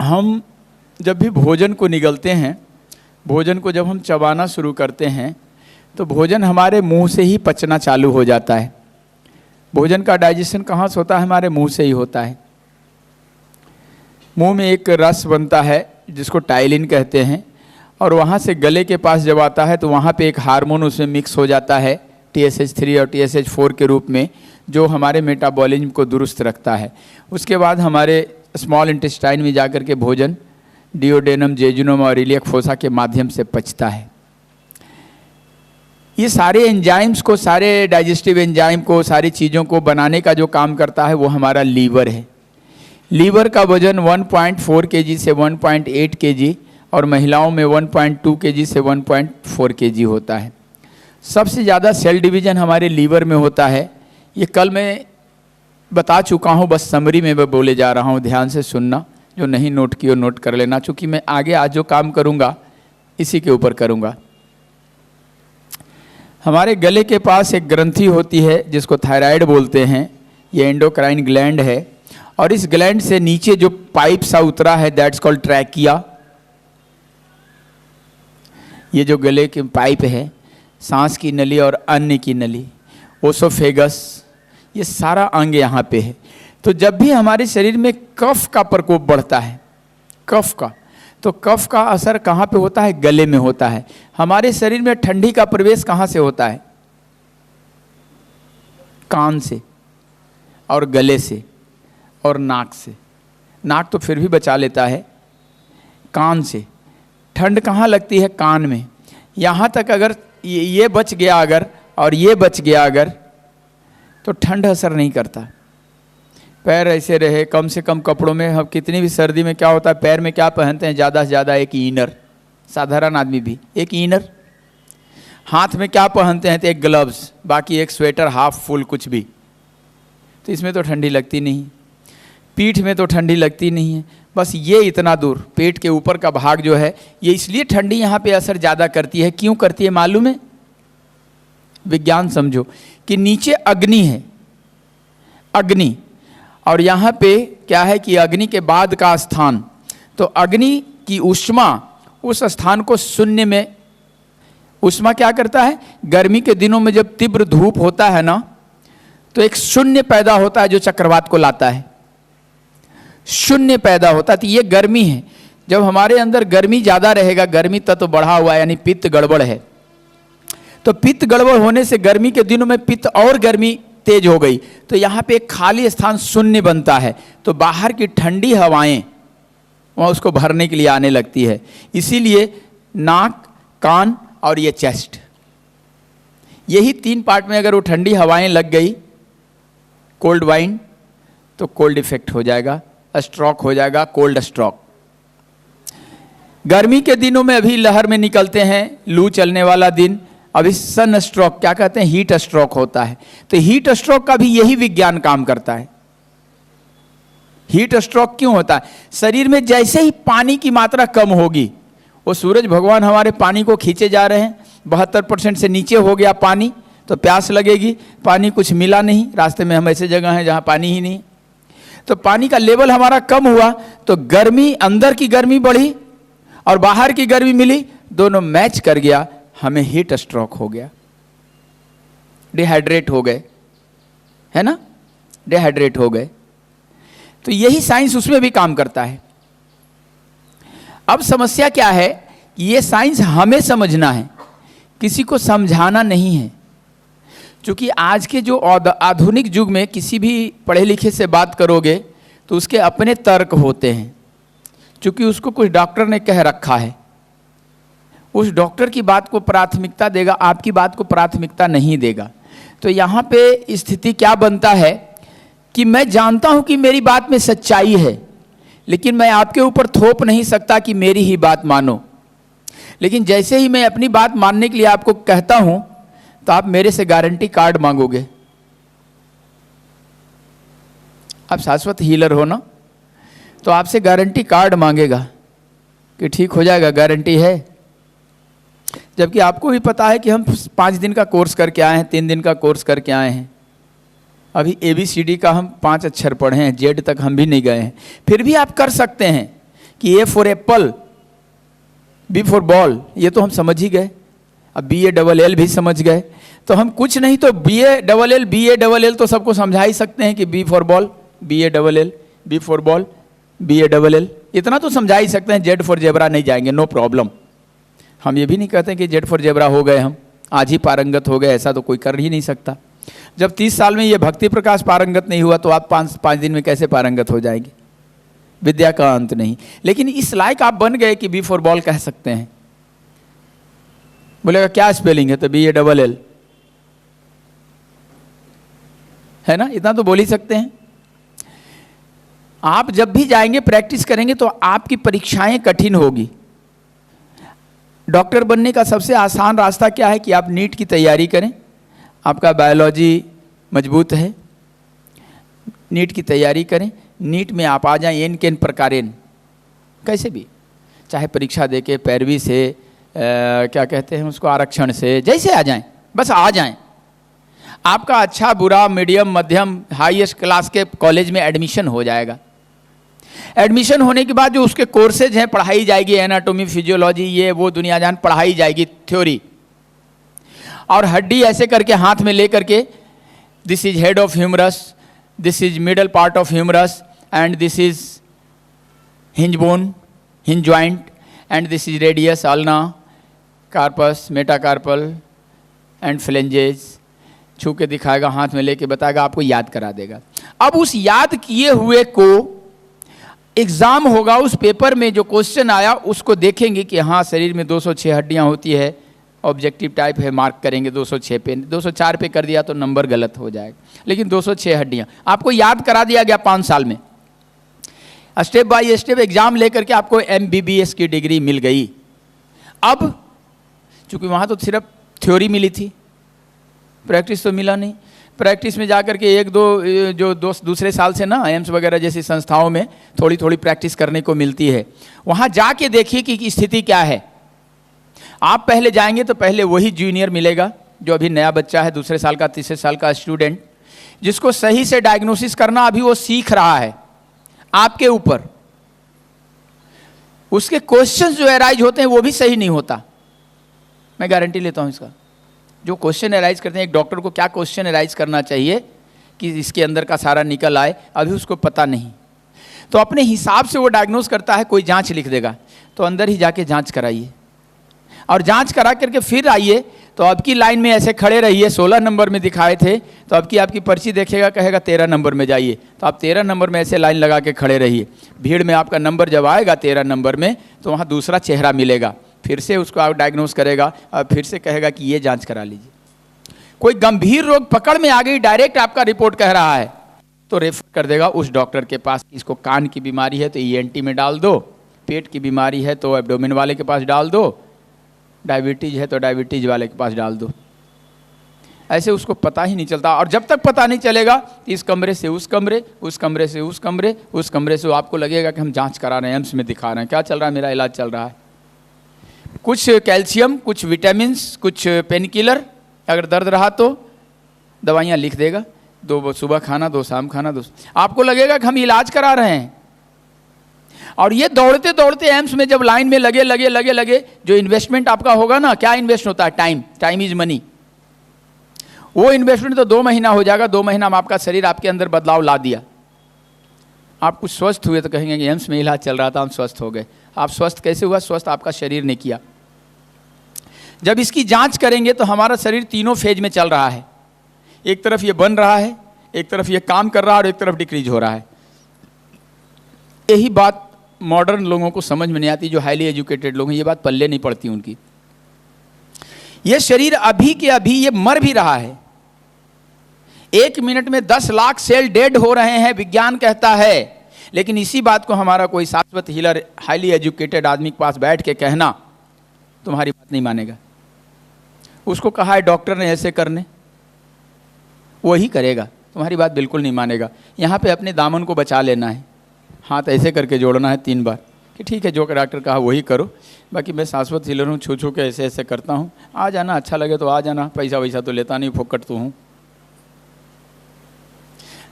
हम जब भी भोजन को निगलते हैं, भोजन को जब हम चबाना शुरू करते हैं तो भोजन हमारे मुंह से ही पचना चालू हो जाता है। भोजन का डाइजेशन कहाँ से होता है? हमारे मुंह से ही होता है। मुंह में एक रस बनता है जिसको टाइलिन कहते हैं, और वहाँ से गले के पास जब आता है तो वहाँ पे एक हार्मोन उसमें मिक्स हो जाता है TSH3 और TSH4 के रूप में, जो हमारे मेटाबॉलिज्म को दुरुस्त रखता है। उसके बाद हमारे स्मॉल इंटेस्टाइन में जाकर के भोजन डिओडेनम, जेजुनम और इलियक फोसा के माध्यम से पचता है। ये सारे एंजाइम्स को, सारे डाइजेस्टिव एंजाइम को, सारी चीज़ों को बनाने का जो काम करता है वो हमारा लीवर है। लीवर का वजन 1.4 kg से 1.8 kg और महिलाओं में 1.2 kg से 1.4 kg होता है। सबसे ज़्यादा सेल डिवीज़न हमारे लीवर में होता है। ये कल मैं बता चुका हूँ, बस समरी में मैं बोले जा रहा हूँ, ध्यान से सुनना। जो नहीं नोट किया नोट कर लेना, चूँकि मैं आगे आज जो काम करूँगा इसी के ऊपर करूँगा। हमारे गले के पास एक ग्रंथि होती है जिसको थायराइड बोलते हैं। ये एंडोक्राइन ग्लैंड है, और इस ग्लैंड से नीचे जो पाइप सा उतरा है दैट्स कॉल्ड ट्रैकिया। ये जो गले के पाइप है, सांस की नली और अन्न की नली, ओसोफेगस, ये सारा अंग यहाँ पे है। तो जब भी हमारे शरीर में कफ का प्रकोप बढ़ता है, कफ का, तो कफ का असर कहाँ पे होता है? गले में होता है। हमारे शरीर में ठंडी का प्रवेश कहाँ से होता है? कान से और गले से और नाक से। नाक तो फिर भी बचा लेता है, कान से ठंड कहाँ लगती है? कान में। यहाँ तक अगर ये बच गया अगर और ये बच गया अगर, तो ठंड असर नहीं करता। पैर ऐसे रहे, कम से कम कपड़ों में, हम कितनी भी सर्दी में क्या होता है, पैर में क्या पहनते हैं? ज़्यादा से ज़्यादा एक इनर, साधारण आदमी भी एक इनर। हाथ में क्या पहनते हैं? तो एक ग्लव्स, बाकी एक स्वेटर हाफ फुल कुछ भी। तो इसमें तो ठंडी लगती नहीं। पीठ में तो ठंडी लगती नहीं है। बस ये इतना दूर पेट के ऊपर का भाग जो है, ये इसलिए ठंडी यहाँ पे असर ज़्यादा करती है। क्यों करती है मालूम है? विज्ञान समझो कि नीचे अग्नि है, अग्नि, और यहाँ पे क्या है कि अग्नि के बाद का स्थान, तो अग्नि की ऊष्मा उस स्थान को शून्य में, ऊष्मा क्या करता है? गर्मी के दिनों में जब तीव्र धूप होता है ना, तो एक शून्य पैदा होता है जो चक्रवात को लाता है। शून्य पैदा होता है, तो ये गर्मी है। जब हमारे अंदर गर्मी ज़्यादा रहेगा, गर्मी तत्व बढ़ा हुआ है, यानी पित्त गड़बड़ है, तो पित्त गड़बड़ होने से गर्मी के दिनों में पित्त और गर्मी तेज हो गई, तो यहाँ पे एक खाली स्थान शून्य बनता है। तो बाहर की ठंडी हवाएं वहाँ उसको भरने के लिए आने लगती है। इसीलिए नाक, कान और ये चेस्ट, यही 3 पार्ट में अगर वो ठंडी हवाएं लग गई, कोल्ड वाइन, तो कोल्ड इफेक्ट हो जाएगा, स्ट्रोक हो जाएगा, कोल्ड स्ट्रोक। गर्मी के दिनों में अभी लहर में निकलते हैं, लू चलने वाला दिन, अभी सन स्ट्रोक, क्या कहते हैं, हीट स्ट्रोक होता है। तो हीट स्ट्रोक का भी यही विज्ञान काम करता है। हीट स्ट्रोक क्यों होता है? शरीर में जैसे ही पानी की मात्रा कम होगी, वो सूरज भगवान हमारे पानी को खींचे जा रहे हैं, 72% से नीचे हो गया पानी, तो प्यास लगेगी, पानी कुछ मिला नहीं, रास्ते में हम ऐसे जगह हैं जहाँ पानी ही नहीं, तो पानी का लेवल हमारा कम हुआ, तो गर्मी, अंदर की गर्मी बढ़ी और बाहर की गर्मी मिली, दोनों मैच कर गया, हमें हीट स्ट्रोक हो गया, डिहाइड्रेट हो गए, है ना, डिहाइड्रेट हो गए। तो यही साइंस उसमें भी काम करता है। अब समस्या क्या है कि ये साइंस हमें समझना है, किसी को समझाना नहीं है। क्योंकि आज के जो आधुनिक युग में किसी भी पढ़े लिखे से बात करोगे तो उसके अपने तर्क होते हैं, क्योंकि उसको कुछ डॉक्टर ने कह रखा है, उस डॉक्टर की बात को प्राथमिकता देगा, आपकी बात को प्राथमिकता नहीं देगा। तो यहाँ पे स्थिति क्या बनता है कि मैं जानता हूँ कि मेरी बात में सच्चाई है, लेकिन मैं आपके ऊपर थोप नहीं सकता कि मेरी ही बात मानो। लेकिन जैसे ही मैं अपनी बात मानने के लिए आपको कहता हूँ, तो आप मेरे से गारंटी कार्ड मांगोगे। आप शाश्वत हीलर हो ना, तो आपसे गारंटी कार्ड मांगेगा कि ठीक हो जाएगा, गारंटी है। जबकि आपको भी पता है कि हम 5 दिन का कोर्स करके आए हैं, 3 दिन का कोर्स करके आए हैं, अभी ABCD का हम 5 अक्षर पढ़े हैं, Z तक हम भी नहीं गए हैं, फिर भी आप कर सकते हैं, कि A for apple, B for ball, ये तो हम समझ ही गए। अब बी ए डबल एल भी समझ गए, तो हम कुछ नहीं तो बी ए डबल एल तो सबको समझा ही सकते हैं कि B for ball, B A double L, B for ball, B A double L, इतना तो समझा ही सकते हैं। जेड फॉर जेबरा नहीं जाएंगे, नो प्रॉब्लम। हम ये भी नहीं कहते कि जेड फॉर जेबरा हो गए, हम आज ही पारंगत हो गए, ऐसा तो कोई कर ही नहीं सकता। जब 30 साल में ये भक्ति प्रकाश पारंगत नहीं हुआ तो आप 5 दिन में कैसे पारंगत हो जाएंगे? विद्या का अंत नहीं। लेकिन इस लायक आप बन गए कि बी फॉर बॉल कह सकते हैं। बोलेगा क्या स्पेलिंग है, तो बी ए डबल एल है ना, इतना तो बोल ही सकते हैं। आप जब भी जाएंगे प्रैक्टिस करेंगे तो आपकी परीक्षाएं कठिन होगी। डॉक्टर बनने का सबसे आसान रास्ता क्या है कि आप नीट की तैयारी करें। आपका बायोलॉजी मजबूत है, नीट की तैयारी करें। नीट में आप आ जाएं एन केन प्रकारेन, कैसे भी, चाहे परीक्षा देके, पैरवी से, क्या कहते हैं उसको, आरक्षण से, जैसे आ जाएं, बस आ जाएं। आपका अच्छा बुरा मीडियम मध्यम हाईएस्ट क्लास के कॉलेज में एडमिशन हो जाएगा। एडमिशन होने के बाद जो उसके कोर्सेज हैं पढ़ाई जाएगी, एनाटॉमी, फिजियोलॉजी, ये वो दुनिया जान पढ़ाई जाएगी, थ्योरी। और हड्डी ऐसे करके हाथ में ले करके, this is head of humerus, this is middle part of humerus, and this is hinge bone, hinge joint, and this is radius, ulna, carpus, metacarpal and phalanges, छू के दिखाएगा, हाथ में लेके बताएगा, आपको याद करा देगा। अब उस याद किए हुए को एग्जाम होगा, उस पेपर में जो क्वेश्चन आया उसको देखेंगे कि हाँ शरीर में 206 हड्डियां होती है, ऑब्जेक्टिव टाइप है, मार्क करेंगे 206 पे। 204 पे कर दिया तो नंबर गलत हो जाएगा, लेकिन 206 हड्डियां आपको याद करा दिया गया 5 साल में। स्टेप बाय स्टेप एग्जाम लेकर के आपको MBBS की डिग्री मिल गई। अब चूंकि वहाँ तो सिर्फ थ्योरी मिली थी, प्रैक्टिस तो मिला नहीं। प्रैक्टिस में जाकर के 1-2 जो दूसरे साल से ना एम्स वगैरह जैसी संस्थाओं में थोड़ी थोड़ी प्रैक्टिस करने को मिलती है। वहाँ जाके देखिए कि स्थिति क्या है। आप पहले जाएंगे तो पहले वही जूनियर मिलेगा जो अभी नया बच्चा है, दूसरे साल का, तीसरे साल का स्टूडेंट, जिसको सही से डायग्नोसिस करना अभी वो सीख रहा है आपके ऊपर। उसके क्वेश्चंस जो एराइज होते हैं वो भी सही नहीं होता, मैं गारंटी लेता हूं इसका। जो क्वेश्चन एराइज करते हैं, एक डॉक्टर को क्या क्वेश्चन एराइज करना चाहिए कि इसके अंदर का सारा निकल आए, अभी उसको पता नहीं। तो अपने हिसाब से वो डायग्नोस करता है, कोई जांच लिख देगा, तो अंदर ही जाके जांच कराइए और जांच करा करके फिर आइए। तो अब की लाइन में ऐसे खड़े रहिए, 16 नंबर में दिखाए थे तो अब की आपकी पर्ची देखेगा, कहेगा 13 नंबर में जाइए, तो आप 13 नंबर में ऐसे लाइन लगा के खड़े रहिए। भीड़ में आपका नंबर जब आएगा 13 नंबर में तो वहाँ दूसरा चेहरा मिलेगा, फिर से उसको आप डायग्नोस करेगा और फिर से कहेगा कि ये जांच करा लीजिए। कोई गंभीर रोग पकड़ में आ गई, डायरेक्ट आपका रिपोर्ट कह रहा है, तो रेफर कर देगा उस डॉक्टर के पास। इसको कान की बीमारी है तो ENT में डाल दो, पेट की बीमारी है तो एब्डोमेन वाले के पास डाल दो, डायबिटीज है तो डायबिटीज वाले के पास डाल दो। ऐसे उसको पता ही नहीं चलता। और जब तक पता नहीं चलेगा इस कमरे से उस कमरे, उस कमरे से उस कमरे, उस कमरे से, आपको लगेगा कि हम जांच करा रहे हैं, एम्स में दिखा रहे हैं, क्या चल रहा है, मेरा इलाज चल रहा है। कुछ कैल्शियम, कुछ विटामिन्स, कुछ पेन किलर, अगर दर्द रहा तो दवाइयाँ लिख देगा, 2 सुबह खाना, 2 शाम खाना, 2। आपको लगेगा कि हम इलाज करा रहे हैं। और ये दौड़ते दौड़ते एम्स में जब लाइन में लगे, जो इन्वेस्टमेंट आपका होगा ना, क्या इन्वेस्ट होता है, टाइम इज मनी। वो इन्वेस्टमेंट तो 2 महीना हो जाएगा, 2 महीना में आपका शरीर आपके अंदर बदलाव ला दिया। आप कुछ स्वस्थ हुए तो कहेंगे कि एम्स में इलाज चल रहा था, हम स्वस्थ हो गए। आप स्वस्थ कैसे हुआ? स्वस्थ आपका शरीर ने किया। जब इसकी जांच करेंगे तो हमारा शरीर तीनों फेज में चल रहा है, एक तरफ ये बन रहा है, एक तरफ ये काम कर रहा है और एक तरफ डिक्रीज हो रहा है। यही बात मॉडर्न लोगों को समझ में नहीं आती, जो हाईली एजुकेटेड लोग हैं, ये बात पल्ले नहीं पड़ती उनकी। ये शरीर अभी के अभी ये मर भी रहा है। 1 मिनट में 10 लाख सेल डेड हो रहे हैं, विज्ञान कहता है। लेकिन इसी बात को हमारा कोई शाश्वत हीलर हाईली एजुकेटेड आदमी के पास बैठ के कहना, तुम्हारी बात नहीं मानेगा। उसको कहा है डॉक्टर ने ऐसे करने, वही करेगा, तुम्हारी बात बिल्कुल नहीं मानेगा। यहाँ पे अपने दामन को बचा लेना है, हाथ ऐसे करके जोड़ना है 3 बार कि ठीक है जो डॉक्टर कहा वही करो, बाकी मैं शाश्वत हीलर हूँ, छू छू के ऐसे ऐसे करता हूँ, आ जाना, अच्छा लगे तो आ जाना, पैसा वैसा तो लेता नहीं, फोकट तो हूँ।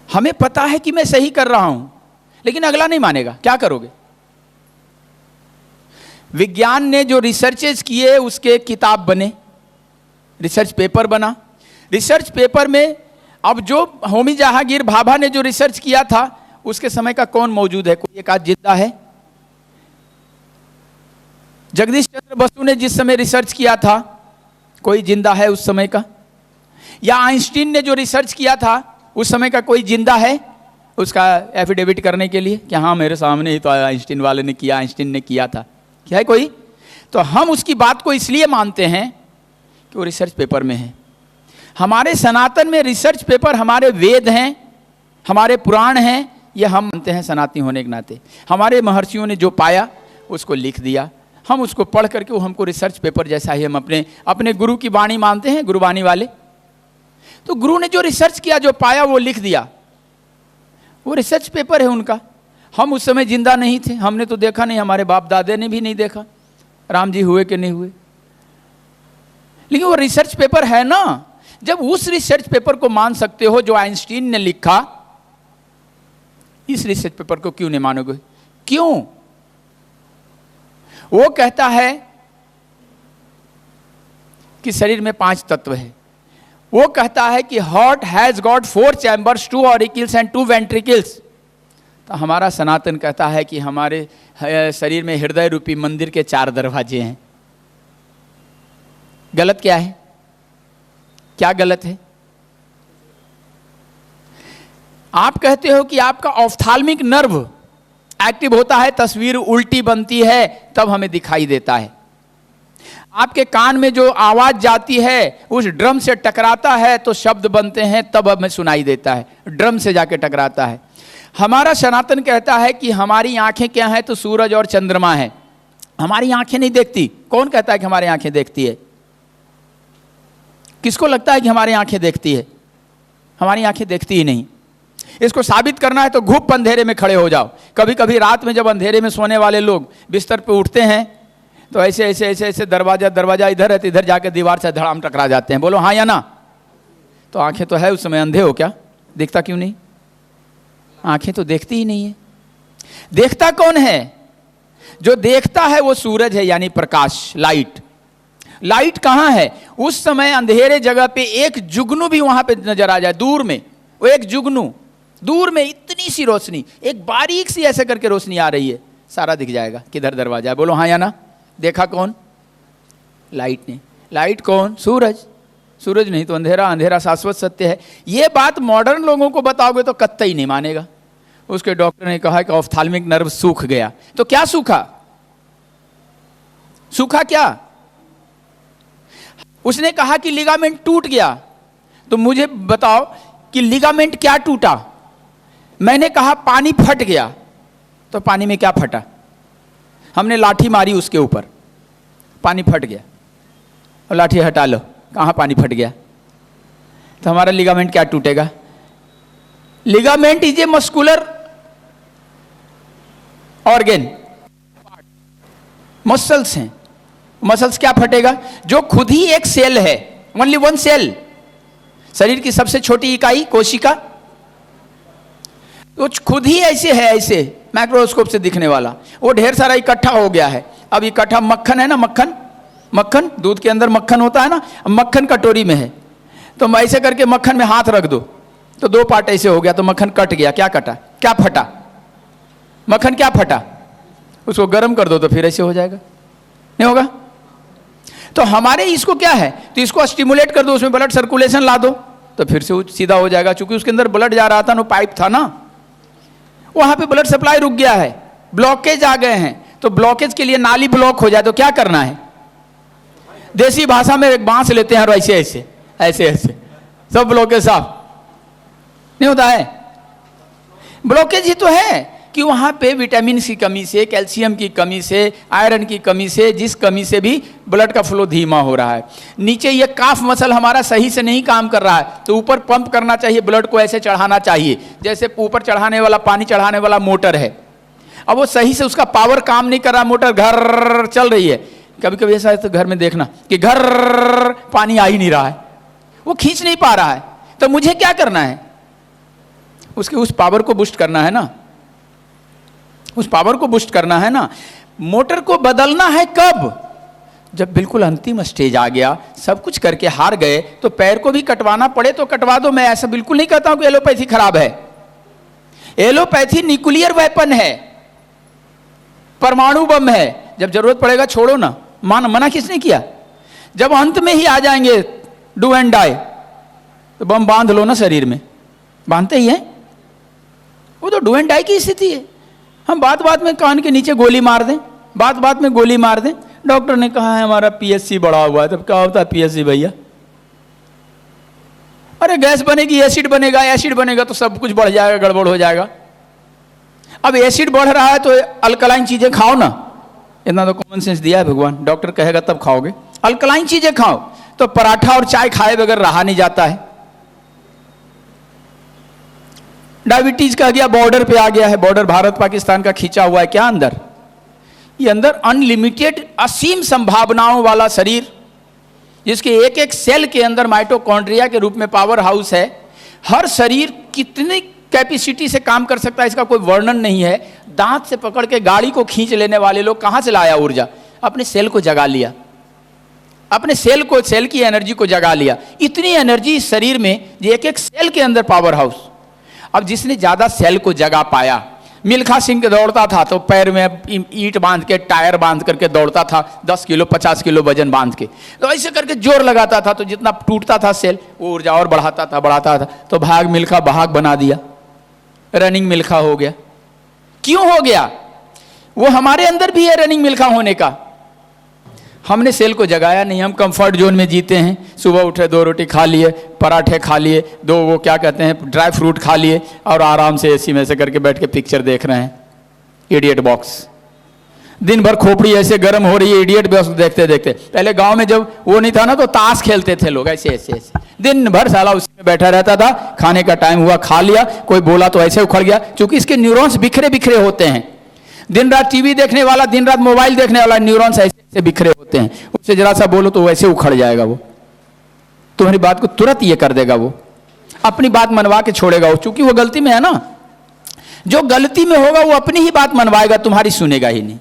हमें पता है कि मैं सही कर रहा हूँ, लेकिन अगला नहीं मानेगा, क्या करोगे? विज्ञान ने जो रिसर्चेस किए उसके किताब बने, रिसर्च पेपर बना। रिसर्च पेपर में अब जो होमी जहांगीर भाभा ने जो रिसर्च किया था उसके समय का कौन मौजूद है? कोई एक आध जिंदा है? जगदीश चंद्र बसु ने जिस समय रिसर्च किया था कोई जिंदा है उस समय का? या आइंस्टीन ने जो रिसर्च किया था उस समय का कोई जिंदा है उसका एफिडेविट करने के लिए कि हाँ मेरे सामने ही तो आइंस्टीन वाले ने किया, आइंस्टीन ने किया था? क्या है कोई? तो हम उसकी बात को इसलिए मानते हैं कि वो रिसर्च पेपर में है। हमारे सनातन में रिसर्च पेपर हमारे वेद हैं, हमारे पुराण हैं, ये हम मानते हैं सनातनी होने के नाते। हमारे महर्षियों ने जो पाया उसको लिख दिया, हम उसको पढ़ करके वो हमको रिसर्च पेपर जैसा ही हम अपने गुरु की वाणी मानते हैं, गुरुवाणी वाले। तो गुरु ने जो रिसर्च किया, जो पाया वो लिख दिया, वो रिसर्च पेपर है उनका। हम उस समय जिंदा नहीं थे, हमने तो देखा नहीं, हमारे बाप दादे ने भी नहीं देखा राम जी हुए कि नहीं हुए, लेकिन वो रिसर्च पेपर है ना। जब उस रिसर्च पेपर को मान सकते हो जो आइंस्टीन ने लिखा, इस रिसर्च पेपर को क्यों नहीं मानोगे? क्यों? वो कहता है कि शरीर में 5 तत्व है। वो कहता है कि heart has got 4 chambers, 2 auricles and 2 ventricles. तो हमारा सनातन कहता है कि हमारे शरीर में हृदय रूपी मंदिर के 4 दरवाजे हैं। गलत क्या है? क्या गलत है? आप कहते हो कि आपका ऑफ्थाल्मिक नर्व एक्टिव होता है, तस्वीर उल्टी बनती है, तब हमें दिखाई देता है। आपके कान में जो आवाज जाती है उस ड्रम से टकराता है तो शब्द बनते हैं, तब हमें सुनाई देता है, ड्रम से जाके टकराता है। हमारा सनातन कहता है कि हमारी आंखें क्या है? तो सूरज और चंद्रमा है। हमारी आंखें नहीं देखती। कौन कहता है कि हमारी आंखें देखती है? किसको लगता है कि हमारी आंखें देखती है? हमारी आंखें देखती ही नहीं। इसको साबित करना है तो घुप अंधेरे में खड़े हो जाओ। कभी कभी रात में जब अंधेरे में सोने वाले लोग बिस्तर पे उठते हैं तो ऐसे ऐसे ऐसे ऐसे दरवाजा इधर है तो इधर जाकर दीवार से धड़ाम टकरा जाते हैं। बोलो हाँ या ना? तो आंखें तो है, उस समय अंधे हो क्या? देखता क्यों नहीं? आंखें तो देखती ही नहीं है। देखता कौन है? जो देखता है वो सूरज है, यानी प्रकाश, लाइट। लाइट कहां है? उस समय अंधेरे जगह पे एक जुगनू भी वहां पे नजर आ जाए दूर में, वो एक जुगनू दूर में, इतनी सी रोशनी, एक बारीक सी ऐसे करके रोशनी आ रही है, सारा दिख जाएगा किधर दरवाजा है। बोलो हाँ या ना? देखा कौन? लाइट ने। लाइट कौन? सूरज। सूरज नहीं तो अंधेरा। अंधेरा शाश्वत सत्य है। ये बात मॉडर्न लोगों को बताओगे तो कतई नहीं मानेगा। उसके डॉक्टर ने कहा कि ऑफ्थाल्मिक नर्व सूख गया। तो क्या सूखा? सूखा क्या? उसने कहा कि लिगामेंट टूट गया। तो मुझे बताओ कि लिगामेंट क्या टूटा? मैंने कहा पानी फट गया। तो पानी में क्या फटा? हमने लाठी मारी उसके ऊपर, पानी फट गया। और लाठी हटा लो, कहाँ पानी फट गया? तो हमारा लिगामेंट क्या टूटेगा? Ligament is a muscular organ, muscles हैं। मसल्स क्या फटेगा? जो खुद ही एक सेल है, ओनली 1 सेल, शरीर की सबसे छोटी इकाई कोशिका, वो खुद ही ऐसे है, ऐसे माइक्रोस्कोप से दिखने वाला। वो ढेर सारा इकट्ठा हो गया है। अब इकट्ठा मक्खन है ना, मक्खन दूध के अंदर मक्खन होता है ना, मक्खन कटोरी में है। तो ऐसे करके मक्खन में हाथ रख दो तो 2 पार्ट ऐसे हो गया, तो मक्खन कट गया। क्या कटा? क्या फटा? मक्खन क्या फटा? उसको गर्म कर दो तो फिर ऐसे हो जाएगा, नहीं होगा? तो हमारे इसको क्या है? तो इसको स्टिमुलेट कर दो, उसमें ब्लड सर्कुलेशन ला दो तो फिर से सीधा हो जाएगा। चूंकि उसके अंदर ब्लड जा रहा था ना, पाइप था ना, वहां पे ब्लड सप्लाई रुक गया है, ब्लॉकेज आ गए हैं। तो ब्लॉकेज के लिए नाली ब्लॉक हो जाए तो क्या करना है? देसी भाषा में एक बांस लेते हैं और ऐसे ऐसे ऐसे ऐसे सब ब्लॉकेज साफ नहीं होता है। ब्लॉकेज ही तो है कि वहां पे विटामिन की कमी से, कैल्शियम की कमी से, आयरन की कमी से, जिस कमी से भी ब्लड का फ्लो धीमा हो रहा है। नीचे ये काफ मसल हमारा सही से नहीं काम कर रहा है, तो ऊपर पंप करना चाहिए, ब्लड को ऐसे चढ़ाना चाहिए जैसे ऊपर चढ़ाने वाला, पानी चढ़ाने वाला मोटर है। अब वो सही से उसका पावर काम नहीं कर रहा, मोटर घर चल रही है। कभी कभी ऐसा है तो घर में देखना कि घर पानी आ ही नहीं रहा है, वो खींच नहीं पा रहा है। तो मुझे क्या करना है? उसके उस पावर को बूस्ट करना है ना, उस पावर को बूस्ट करना है ना। मोटर को बदलना है कब? जब बिल्कुल अंतिम स्टेज आ गया, सब कुछ करके हार गए, तो पैर को भी कटवाना पड़े तो कटवा दो। मैं ऐसा बिल्कुल नहीं कहता हूं कि एलोपैथी खराब है। एलोपैथी न्यूक्लियर वेपन है, परमाणु बम है। जब जरूरत पड़ेगा छोड़ो ना, मना किसने किया? जब अंत में ही आ जाएंगे डू एंड डाई, तो बम बांध लो ना शरीर में, बांधते ही हैं। वो तो डू एंड डाई की स्थिति है। हम बात बात में कान के नीचे गोली मार दें, बात बात में गोली मार दें। डॉक्टर ने कहा है हमारा पीएचसी बढ़ा हुआ है, तब क्या होता है पीएचसी भैया? अरे गैस बनेगी, एसिड बनेगा, एसिड बनेगा तो सब कुछ बढ़ जाएगा, गड़बड़ हो जाएगा। अब एसिड बढ़ रहा है तो अल्कलाइन चीजें खाओ ना, इतना तो कॉमन सेंस दिया है भगवान। डॉक्टर कहेगा तब खाओगे, अल्कलाइन चीजें खाओ। तो पराठा और चाय खाए बगैर रहा नहीं जाता है। डायबिटीज का गया, बॉर्डर पे आ गया है, बॉर्डर भारत पाकिस्तान का खींचा हुआ है। क्या अंदर? ये अंदर अनलिमिटेड असीम संभावनाओं वाला शरीर, जिसके एक एक सेल के अंदर माइटोकॉन्ड्रिया के रूप में पावर हाउस है। हर शरीर कितनी कैपेसिटी से काम कर सकता है इसका कोई वर्णन नहीं है। दांत से पकड़ के गाड़ी को खींच लेने वाले लोग कहां से लाया ऊर्जा? अपने सेल को जगा लिया, अपने सेल को, सेल की एनर्जी को जगा लिया। इतनी एनर्जी इस शरीर में, एक एक सेल के अंदर पावर हाउस। अब जिसने ज्यादा सेल को जगा पाया, मिल्खा सिंह दौड़ता था तो पैर में ईंट बांध के, टायर बांध करके दौड़ता था, 10 किलो 50 किलो वजन बांध के, तो ऐसे करके जोर लगाता था, तो जितना टूटता था सेल वो ऊर्जा और बढ़ाता था। तो भाग मिल्खा भाग बना दिया, रनिंग मिल्खा हो गया। क्यों हो गया? वो हमारे अंदर भी है रनिंग मिल्खा होने का। हमने सेल को जगाया नहीं, हम कंफर्ट जोन में जीते हैं। सुबह उठे, 2 रोटी खा लिए, पराठे खा लिए, 2 वो क्या कहते हैं ड्राई फ्रूट खा लिए, और आराम से एसी में से करके बैठ के पिक्चर देख रहे हैं, इडियट बॉक्स। दिन भर खोपड़ी ऐसे गर्म हो रही है, इडियट बॉक्स देखते देखते। पहले गांव में जब वो नहीं था ना, तो ताश खेलते थे लोग ऐसे ऐसे ऐसे, दिन भर साला उसी में बैठा रहता था। खाने का टाइम हुआ, खा लिया, कोई बोला तो ऐसे उखड़ गया, क्योंकि इसके न्यूरॉन्स बिखरे बिखरे होते हैं। दिन रात टीवी देखने वाला, दिन रात मोबाइल देखने वाला, न्यूरॉन्स ऐसे ऐसे बिखरे होते हैं। उससे जरा सा बोलो तो वैसे उखड़ जाएगा, वो तुम्हारी बात को तुरंत ये कर देगा, वो अपनी बात मनवा के छोड़ेगा। वो चूंकि वो गलती में है ना, जो गलती में होगा वो अपनी ही बात मनवाएगा, तुम्हारी सुनेगा ही नहीं।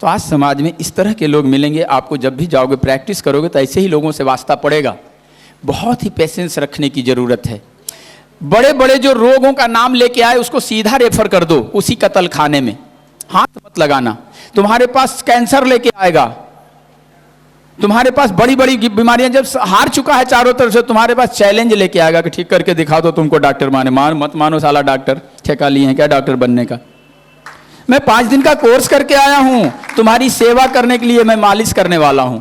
तो आज समाज में इस तरह के लोग मिलेंगे आपको। जब भी जाओगे, प्रैक्टिस करोगे तो ऐसे ही लोगों से वास्ता पड़ेगा। बहुत ही पेशेंस रखने की जरूरत है। बड़े बड़े जो रोगों का नाम लेके आए उसको सीधा रेफर कर दो उसी कत्ल खाने में, हाथ मत लगाना। तुम्हारे पास कैंसर लेके आएगा, तुम्हारे पास बड़ी बड़ी बीमारियां, जब हार चुका है चारों तरफ से, तुम्हारे पास चैलेंज लेके आएगा कि ठीक करके दिखा दो, तुमको डॉक्टर मत मानो साला डॉक्टर ठेका लिए हैं क्या डॉक्टर बनने का। मैं 5 दिन का कोर्स करके आया हूं तुम्हारी सेवा करने के लिए। मैं मालिश करने वाला हूं,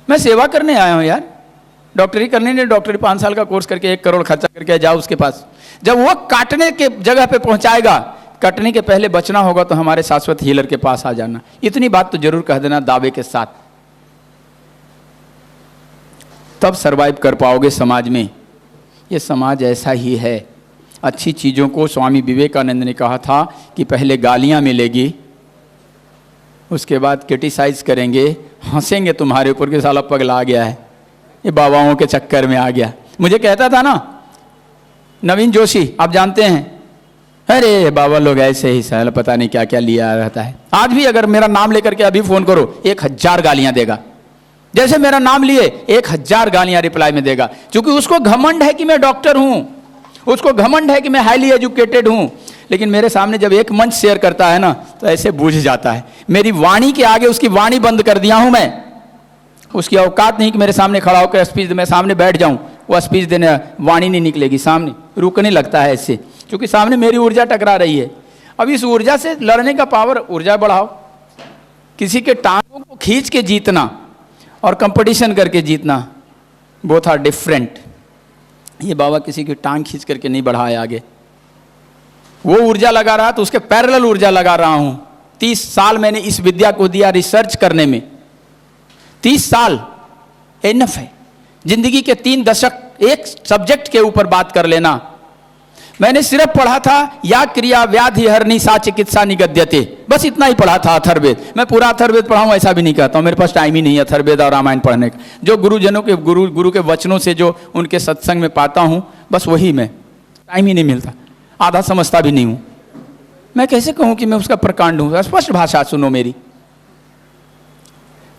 मैं सेवा करने आया हूं यार, डॉक्टरी करने नहीं। डॉक्टरी 5 साल का कोर्स करके 1 करोड़ खर्चा करके जाओ उसके पास। जब वो काटने के जगह पे पहुंचाएगा, कटने के पहले बचना होगा तो हमारे शाश्वत हीलर के पास आ जाना। इतनी बात तो जरूर कह देना दावे के साथ, तब सरवाइव कर पाओगे समाज में। ये समाज ऐसा ही है। अच्छी चीज़ों को स्वामी विवेकानंद ने कहा था कि पहले गालियाँ मिलेगी, उसके बाद क्रिटिसाइज करेंगे, हंसेंगे तुम्हारे ऊपर कि साला पगला गया है, ये बाबाओं के चक्कर में आ गया। मुझे कहता था ना नवीन जोशी, आप जानते हैं, अरे बाबा लोग ऐसे ही साला पता नहीं क्या क्या लिया रहता है। आज भी अगर मेरा नाम लेकर के अभी फ़ोन करो, 1000 गालियाँ देगा। जैसे मेरा नाम लिए 1000 गालियाँ रिप्लाई में देगा, क्योंकि उसको घमंड है कि मैं डॉक्टर हूँ, उसको घमंड है कि मैं हाईली एजुकेटेड हूँ। लेकिन मेरे सामने जब एक मंच शेयर करता है ना, तो ऐसे बूझ जाता है। मेरी वाणी के आगे उसकी वाणी बंद कर दिया हूँ मैं। उसकी औकात नहीं कि मेरे सामने खड़ा होकर स्पीच, मैं सामने बैठ जाऊँ, वो स्पीच देने वाणी नहीं निकलेगी, सामने रुकने लगता है ऐसे, क्योंकि सामने मेरी ऊर्जा टकरा रही है। अब इस ऊर्जा से लड़ने का पावर, ऊर्जा बढ़ाओ। किसी के टांगों को खींच के जीतना और कंपटीशन करके जीतना, बोथ आर डिफरेंट। ये बाबा किसी की टांग खींच करके नहीं बढ़ाए आगे, वो ऊर्जा लगा रहा तो उसके पैरेलल ऊर्जा लगा रहा हूं। 30 साल मैंने इस विद्या को दिया रिसर्च करने में, 30 साल एनफ है। जिंदगी के 3 दशक एक सब्जेक्ट के ऊपर बात कर लेना। मैंने सिर्फ पढ़ा था या क्रिया व्याधि हरणी सा चिकित्सा निगद्यते, बस इतना ही पढ़ा था अथर्ववेद। मैं पूरा अथर्ववेद पढ़ा हूं ऐसा भी नहीं कहता हूं, मेरे पास टाइम ही नहीं है अथर्ववेद और रामायण पढ़ने का। जो गुरुजनों के गुरु के वचनों से जो उनके सत्संग में पाता हूं, बस वही मैं, टाइम ही नहीं मिलता, आधा समझता भी नहीं हूं। मैं कैसे कहूं कि मैं उसका प्रकांड हूं? स्पष्ट भाषा सुनो मेरी।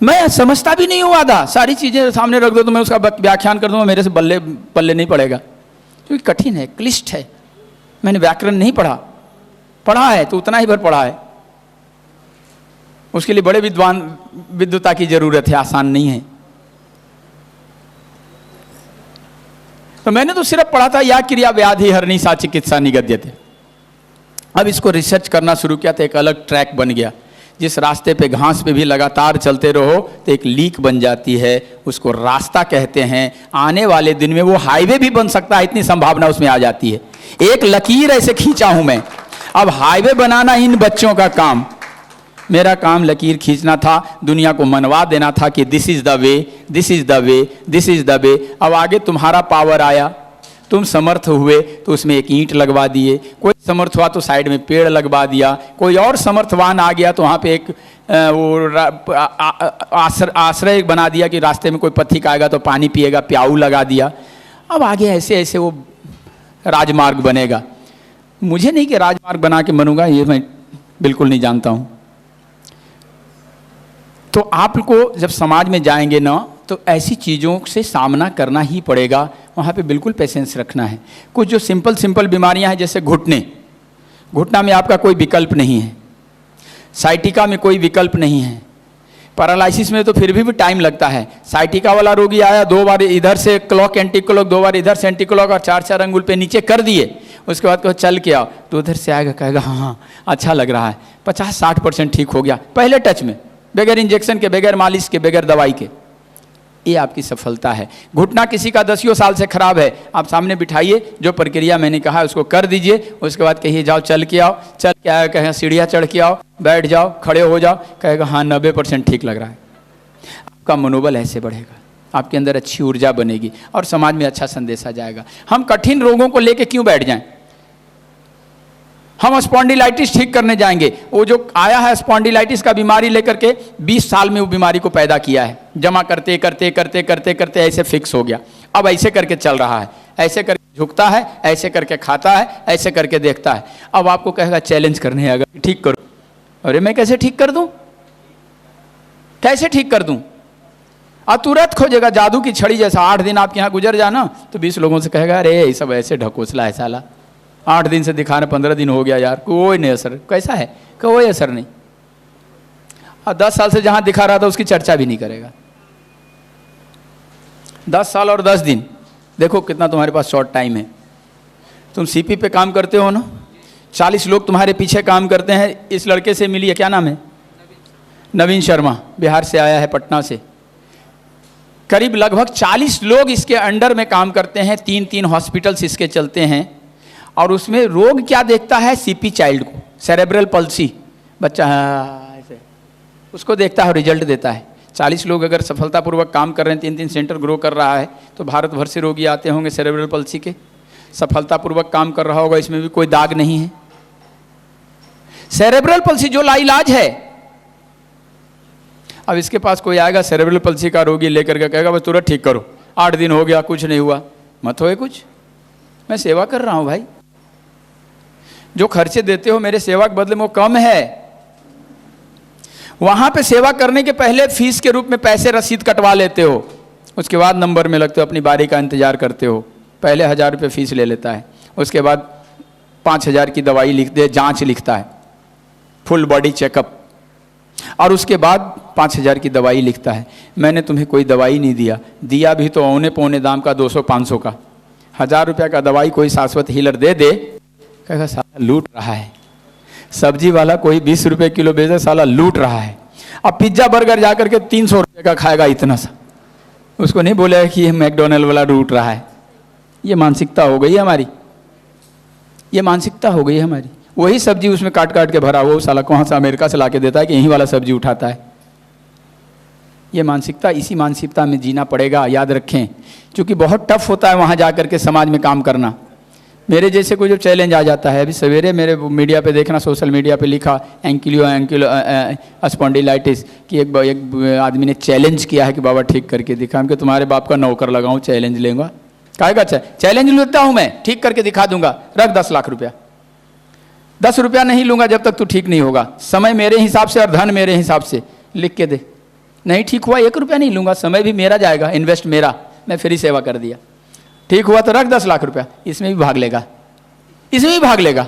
मैं समझता भी नहीं हूं आधा, सारी चीजें सामने रख दो तो मैं उसका व्याख्यान कर दूंगा, मेरे से बल्ले पल्ले नहीं पड़ेगा, क्योंकि कठिन है, क्लिष्ट है। मैंने व्याकरण नहीं पढ़ा है तो उतना ही भर पढ़ा है, उसके लिए बड़े विद्वता की जरूरत है, आसान नहीं है। तो मैंने तो सिर्फ पढ़ा था या क्रिया व्याधि हरणी सा चिकित्सा निगद्यते। अब इसको रिसर्च करना शुरू किया तो एक अलग ट्रैक बन गया। जिस रास्ते पे घास पे भी लगातार चलते रहो तो एक लीक बन जाती है, उसको रास्ता कहते हैं। आने वाले दिन में वो हाईवे भी बन सकता है, इतनी संभावना उसमें आ जाती है। एक लकीर ऐसे खींचा हूं मैं। अब हाईवे बनाना इन बच्चों का काम, मेरा काम लकीर खींचना था, दुनिया को मनवा देना था कि this is the way, this is the way, this is the way. अब आगे तुम्हारा पावर आया, तुम समर्थ हुए तो उसमें एक ईंट लगवा दिए, कोई समर्थ हुआ तो साइड में पेड़ लगवा दिया, कोई और समर्थवान आ गया तो वहाँ पे एक आश्रय बना दिया कि रास्ते में कोई पथिक आएगा तो पानी पिएगा, प्याऊ लगा दिया। अब आगे ऐसे ऐसे वो राजमार्ग बनेगा। मुझे नहीं कि राजमार्ग बना के बनूंगा, ये मैं बिल्कुल नहीं जानता हूँ। तो आपको जब समाज में जाएंगे ना तो ऐसी चीज़ों से सामना करना ही पड़ेगा, वहाँ पे बिल्कुल पेशेंस रखना है। कुछ जो सिंपल बीमारियाँ हैं जैसे घुटना में आपका कोई विकल्प नहीं है, साइटिका में कोई विकल्प नहीं है, पैरालिसिस में तो फिर भी टाइम लगता है। साइटिका वाला रोगी आया, 2 बार इधर से क्लॉक एंटी क्लॉक, 2 बार इधर से एंटी क्लॉक और 4 अंगुल पे नीचे कर दिए, उसके बाद कहो चल के आओ तो उधर से आएगा, कहेगा हाँ अच्छा लग रहा है, 50-60% ठीक हो गया पहले टच में, बगैर इंजेक्शन के, बगैर मालिश के, बगैर दवाई के। ये आपकी सफलता है। घुटना किसी का 10 साल से खराब है, आप सामने बिठाइए, जो प्रक्रिया मैंने कहा है उसको कर दीजिए, उसके बाद कहिए जाओ चल के आओ, चल के आया कहें सीढ़ियाँ चढ़ के आओ, बैठ जाओ, खड़े हो जाओ, कहेगा हाँ 90% ठीक लग रहा है। आपका मनोबल ऐसे बढ़ेगा, आपके अंदर अच्छी ऊर्जा बनेगी और समाज में अच्छा संदेशा जाएगा। हम कठिन रोगों को लेके क्यों बैठ जाएं? हम स्पॉन्डिलाइटिस ठीक करने जाएंगे, वो जो आया है स्पॉन्डिलाइटिस का बीमारी लेकर के 20 साल में वो बीमारी को पैदा किया है, जमा करते करते करते करते करते ऐसे फिक्स हो गया, अब ऐसे करके चल रहा है, ऐसे करके झुकता है, ऐसे करके खाता है, ऐसे करके देखता है। अब आपको कहेगा चैलेंज करने आएगा ठीक करो, अरे मैं कैसे ठीक कर दूं, कैसे ठीक कर दूं? तुरंत खोजेगा जादू की छड़ी जैसा। 8 दिन आपके यहाँ गुजर जाना तो 20 लोगों से कहेगा अरे ये सब ऐसे ढकोसला है साला, 8 दिन से दिखाने 15 दिन हो गया यार, कोई नहीं असर। कैसा है? कोई असर नहीं। और 10 साल से जहां दिखा रहा था उसकी चर्चा भी नहीं करेगा। 10 साल और 10 दिन, देखो कितना तुम्हारे पास शॉर्ट टाइम है। तुम सीपी पे काम करते हो ना, 40 लोग तुम्हारे पीछे काम करते हैं। इस लड़के से मिलिए, क्या नाम है? नवीन शर्मा, बिहार से आया है, पटना से। करीब लगभग 40 लोग इसके अंडर में काम करते हैं, 3-3 हॉस्पिटल्स इसके चलते हैं। और उसमें रोग क्या देखता है? सीपी चाइल्ड को, सेरेब्रल पल्सी बच्चा ऐसे उसको देखता है, रिजल्ट देता है। 40 लोग अगर सफलतापूर्वक काम कर रहे हैं, 3-3 सेंटर ग्रो कर रहा है, तो भारत भर से रोगी आते होंगे सेरेब्रल पल्सी के। सफलतापूर्वक काम कर रहा होगा, इसमें भी कोई दाग नहीं है। सेरेब्रल पल्सी जो लाइलाज है, अब इसके पास कोई आएगा सेरेब्रल पल्सी का रोगी लेकर के, कहेगा बस तुरंत ठीक करो, 8 दिन हो गया कुछ नहीं हुआ। मत होए कुछ, मैं सेवा कर रहा हूं भाई, जो खर्चे देते हो मेरे सेवा के बदले में वो कम है। वहां पे सेवा करने के पहले फीस के रूप में पैसे रसीद कटवा लेते हो, उसके बाद नंबर में लगते हो, अपनी बारी का इंतजार करते हो। पहले 1000 रुपये फीस ले लेता है, उसके बाद 5000 की दवाई लिख दे, जांच लिखता है, फुल बॉडी चेकअप, और उसके बाद 5000 की दवाई लिखता है। मैंने तुम्हें कोई दवाई नहीं दिया, दिया भी तो औने पौने दाम का, 200-500 का। 1000 रुपये का दवाई कोई शाश्वत हीलर दे दे, कहेगा साला लूट रहा है। सब्जी वाला कोई 20 रुपये किलो बेचे, साला लूट रहा है। अब पिज्जा बर्गर जाकर के 300 रुपये का खाएगा इतना सा, उसको नहीं बोलेगा कि ये मैकडोनल्ड वाला लूट रहा है। ये मानसिकता हो गई हमारी, ये मानसिकता हो गई हमारी। वही सब्जी उसमें काट काट के भरा हुआ, वो साला कहाँ से अमेरिका से लाके देता है कि यहीं वाला सब्जी उठाता है। ये मानसिकता, इसी मानसिकता में जीना पड़ेगा, याद रखें, क्योंकि बहुत टफ होता है वहाँ जा करके समाज में काम करना। मेरे जैसे कोई जो चैलेंज आ जाता है, अभी सवेरे मेरे मीडिया पे देखना, सोशल मीडिया पे लिखा एंकिलो स्पॉन्डिलाइटिस कि एक आदमी ने चैलेंज किया है कि बाबा ठीक करके दिखा। कि तुम्हारे बाप का नौकर लगाऊं, चैलेंज लेंगे? कहेगा अच्छा चैलेंज लेता हूँ मैं, ठीक करके दिखा दूंगा, रख 10 लाख रुपया। 10 रुपया नहीं लूँगा जब तक तू ठीक नहीं होगा, समय मेरे हिसाब से और धन मेरे हिसाब से, लिख के दे। नहीं ठीक हुआ 1 रुपया नहीं लूँगा, समय भी मेरा जाएगा, इन्वेस्ट मेरा, मैं फ्री सेवा कर दिया। ठीक हुआ तो रख 10 लाख रुपया, इसमें भी भाग लेगा, इसमें भी भाग लेगा।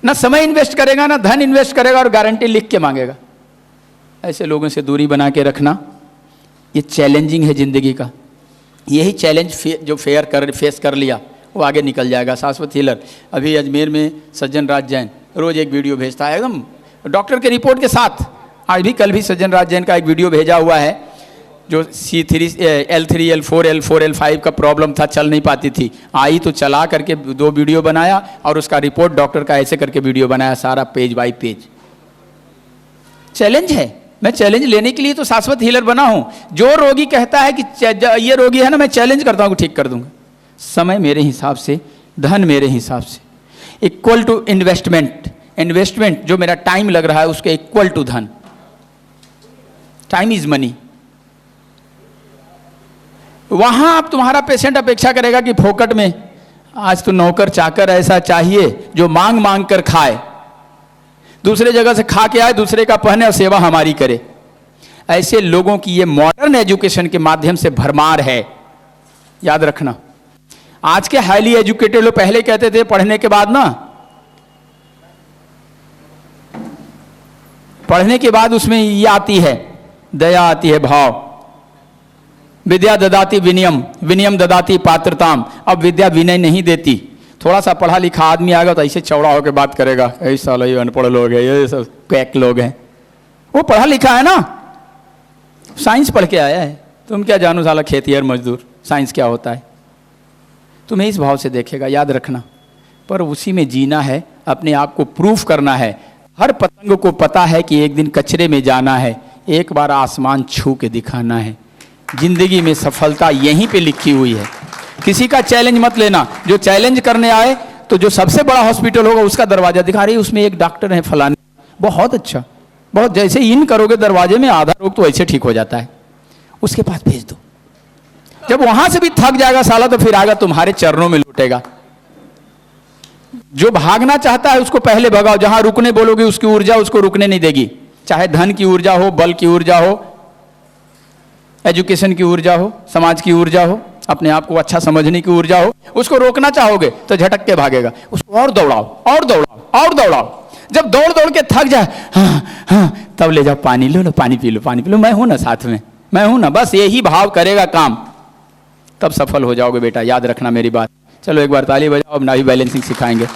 ना समय इन्वेस्ट करेगा ना धन इन्वेस्ट करेगा, और गारंटी लिख के मांगेगा। ऐसे लोगों से दूरी बना के रखना, ये चैलेंजिंग है ज़िंदगी का। यही चैलेंज जो फेस कर लिया वो आगे निकल जाएगा। शाश्वत हीलर अभी अजमेर में सज्जन राज जैन रोज़ एक वीडियो भेजता है एकदम डॉक्टर के रिपोर्ट के साथ। आज भी कल भी सज्जन राज जैन का एक वीडियो भेजा हुआ है, जो C3 L3 L4 L4 L5 का प्रॉब्लम था, चल नहीं पाती थी, आई तो चला करके 2 वीडियो बनाया और उसका रिपोर्ट डॉक्टर का ऐसे करके वीडियो बनाया, सारा पेज बाई पेज। चैलेंज है, मैं चैलेंज लेने के लिए तो शाश्वत हीलर बना हूं। जो रोगी कहता है कि ये रोगी है ना, मैं चैलेंज करता हूं कि ठीक कर दूंगा। समय मेरे हिसाब से, धन मेरे हिसाब से, इक्वल टू इन्वेस्टमेंट जो मेरा टाइम लग रहा है उसके इक्वल टू धन। Time is money. वहां अब तुम्हारा पेशेंट अपेक्षा करेगा कि फोकट में, आज तो नौकर चाकर ऐसा चाहिए जो मांग मांग कर खाए, दूसरे जगह से खा के आए, दूसरे का पहने और सेवा हमारी करे। ऐसे लोगों की ये मॉडर्न एजुकेशन के माध्यम से भरमार है, याद रखना। आज के हाईली एजुकेटेड लोग पहले कहते थे पढ़ने के बाद ना, पढ़ने के बाद उसमें ये आती है, दया आती है, भाव। विद्या ददाती विनयम, विनयम ददाती पात्रताम। अब विद्या विनय नहीं देती। थोड़ा सा पढ़ा लिखा आदमी आएगा तो ऐसे चौड़ा होकर बात करेगा, ऐसा ये अनपढ़ लोग हैं, ये सब क्वैक लोग हैं। वो पढ़ा लिखा है ना, साइंस पढ़ के आया है, तुम क्या जानो साला खेतिहर मजदूर, साइंस क्या होता है। तुम्हें इस भाव से देखेगा, याद रखना। पर उसी में जीना है, अपने आप को प्रूफ करना है। हर पतंग को पता है कि एक दिन कचरे में जाना है, एक बार आसमान छू के दिखाना है। जिंदगी में सफलता यहीं पे लिखी हुई है। किसी का चैलेंज मत लेना। जो चैलेंज करने आए तो जो सबसे बड़ा हॉस्पिटल होगा उसका दरवाजा दिखा रही है, उसमें एक डॉक्टर है फलाने, बहुत अच्छा, बहुत, जैसे इन करोगे दरवाजे में आधा रोग तो ऐसे ठीक हो जाता है, उसके पास भेज दो। जब वहां से भी थक जाएगा साला तो फिर आएगा तुम्हारे चरणों में लौटेगा। जो भागना चाहता है उसको पहले भगाओ, जहां रुकने बोलोगे उसकी ऊर्जा उसको रुकने नहीं देगी। चाहे धन की ऊर्जा हो, बल की ऊर्जा हो, एजुकेशन की ऊर्जा हो, समाज की ऊर्जा हो, अपने आप को अच्छा समझने की ऊर्जा हो, उसको रोकना चाहोगे तो झटक के भागेगा। उसको और दौड़ाओ और दौड़ाओ और दौड़ाओ। जब दौड़ दौड़ के थक जाए, हाँ, तब ले जाओ पानी, लो पानी पी लो, पानी पी लो, मैं हूं ना साथ में, मैं हूं ना। बस यही भाव करेगा काम, तब सफल हो जाओगे बेटा, याद रखना मेरी बात। चलो एक बार ताली बजाओ, अब नाभी बैलेंसिंग सिखाएंगे।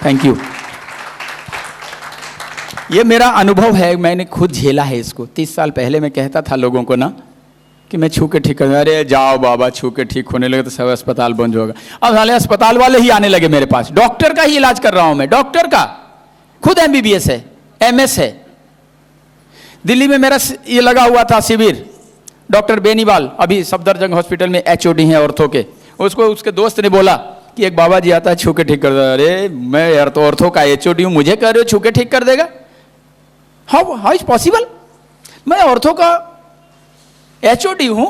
Thank you. ये मेरा अनुभव है, मैंने खुद झेला है इसको। 30 साल पहले मैं कहता था लोगों को ना कि मैं छू के ठीक कर, अरे जाओ बाबा, छू के ठीक होने लगे तो सब अस्पताल बंद होगा। अब साले अस्पताल वाले ही आने लगे मेरे पास। डॉक्टर का ही इलाज कर रहा हूं मैं, डॉक्टर का, खुद MBBS है, MS है। दिल्ली में मेरा ये लगा हुआ था शिविर, डॉक्टर बेनीवाल अभी सफदरजंग हॉस्पिटल में HOD हैं ऑर्थो के। उसको उसके दोस्त ने बोला कि एक बाबा जी आता है छू के ठीक कर दो। अरे मैं यार तो ऑर्थो का HOD हूँ, मुझे कह रहे हो छू के ठीक कर देगा? How is possible? मैं ऑर्थो का HOD हूँ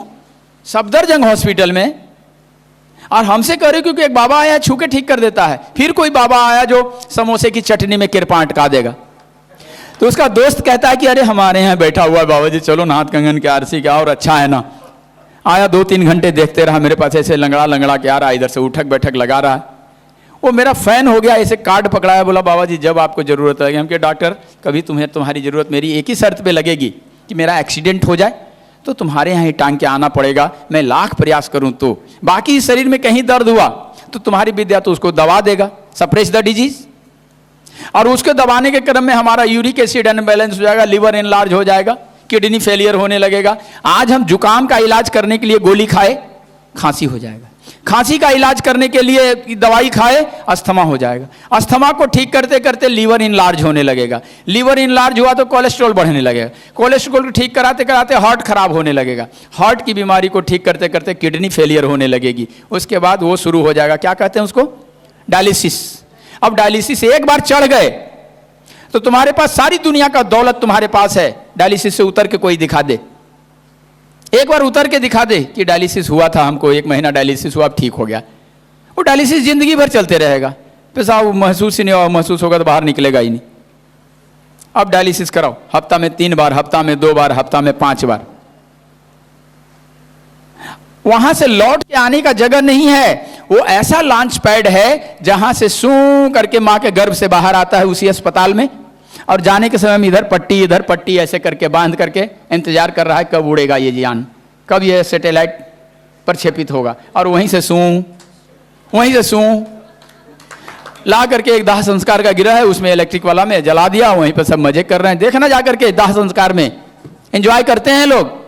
सफदरजंग हॉस्पिटल में, और हमसे कह रहे क्योंकि एक बाबा आया छू के ठीक कर देता है। फिर कोई बाबा आया जो समोसे की चटनी में किरपा अटका देगा। तो उसका दोस्त कहता है कि अरे हमारे यहाँ बैठा हुआ है बाबा जी, चलो नाथ कंगन के आरसी का, और अच्छा है ना। आया 2-3 घंटे देखते रहा, मेरे पास ऐसे लंगड़ा लंगड़ा के आ रहा, इधर से उठक बैठक लगा रहा है। वो मेरा फैन हो गया, ऐसे कार्ड पकड़ाया, बोला बाबा जी जब आपको ज़रूरत लगेगी। हम कहे डॉक्टर कभी तुम्हारी ज़रूरत मेरी एक ही शर्त पे लगेगी कि मेरा एक्सीडेंट हो जाए तो तुम्हारे यहाँ ही टांग के आना पड़ेगा। मैं लाख प्रयास करूँ तो, बाकी शरीर में कहीं दर्द हुआ तो तुम्हारी विद्या तो उसको दबा देगा, सप्रेस द डिजीज। और उसके दबाने के क्रम में हमारा यूरिक एसिड अनबैलेंस हो जाएगा, लिवर एनलार्ज हो जाएगा, किडनी फेलियर होने लगेगा। आज हम जुकाम का इलाज करने के लिए गोली खाए, खांसी हो जाएगा। खांसी का इलाज करने के लिए दवाई खाए, अस्थमा हो जाएगा। अस्थमा को ठीक करते करते लीवर इनलार्ज होने लगेगा। लीवर इनलार्ज हुआ तो कोलेस्ट्रॉल बढ़ने लगेगा। कोलेस्ट्रॉल को ठीक कराते कराते हार्ट खराब होने लगेगा। हार्ट की बीमारी को ठीक करते करते किडनी फेलियर होने लगेगी। उसके बाद वो शुरू हो जाएगा, क्या कहते हैं उसको, डायलिसिस। अब डायलिसिस एक बार चढ़ गए तो तुम्हारे पास सारी दुनिया का दौलत तुम्हारे पास है। डायलिसिस से उतर के कोई दिखा दे, एक बार उतर के दिखा दे कि डायलिसिस हुआ था हमको, 1 महीना डायलिसिस हुआ, अब ठीक हो गया। वो डायलिसिस जिंदगी भर चलते रहेगा। पेशाब महसूस ही नहीं होगा, महसूस होगा तो बाहर निकलेगा ही नहीं। अब डायलिसिस कराओ, हफ्ता में 3 बार, हफ्ता में 2 बार, हफ्ता में 5 बार। वहां से लौट के आने का जगह नहीं है, वो ऐसा लॉन्च पैड है जहां से सूं करके मां के गर्भ से बाहर आता है उसी अस्पताल में, और जाने के समय में इधर पट्टी ऐसे करके बांध करके इंतजार कर रहा है कब उड़ेगा ये यान, कब ये सैटेलाइट प्रक्षेपित होगा, और वहीं से सूं ला करके एक दाह संस्कार का गिरा है, उसमें इलेक्ट्रिक वाला में जला दिया, वहीं पर सब मजे कर रहे हैं। देखना जा करके दाह संस्कार में एंजॉय करते हैं लोग।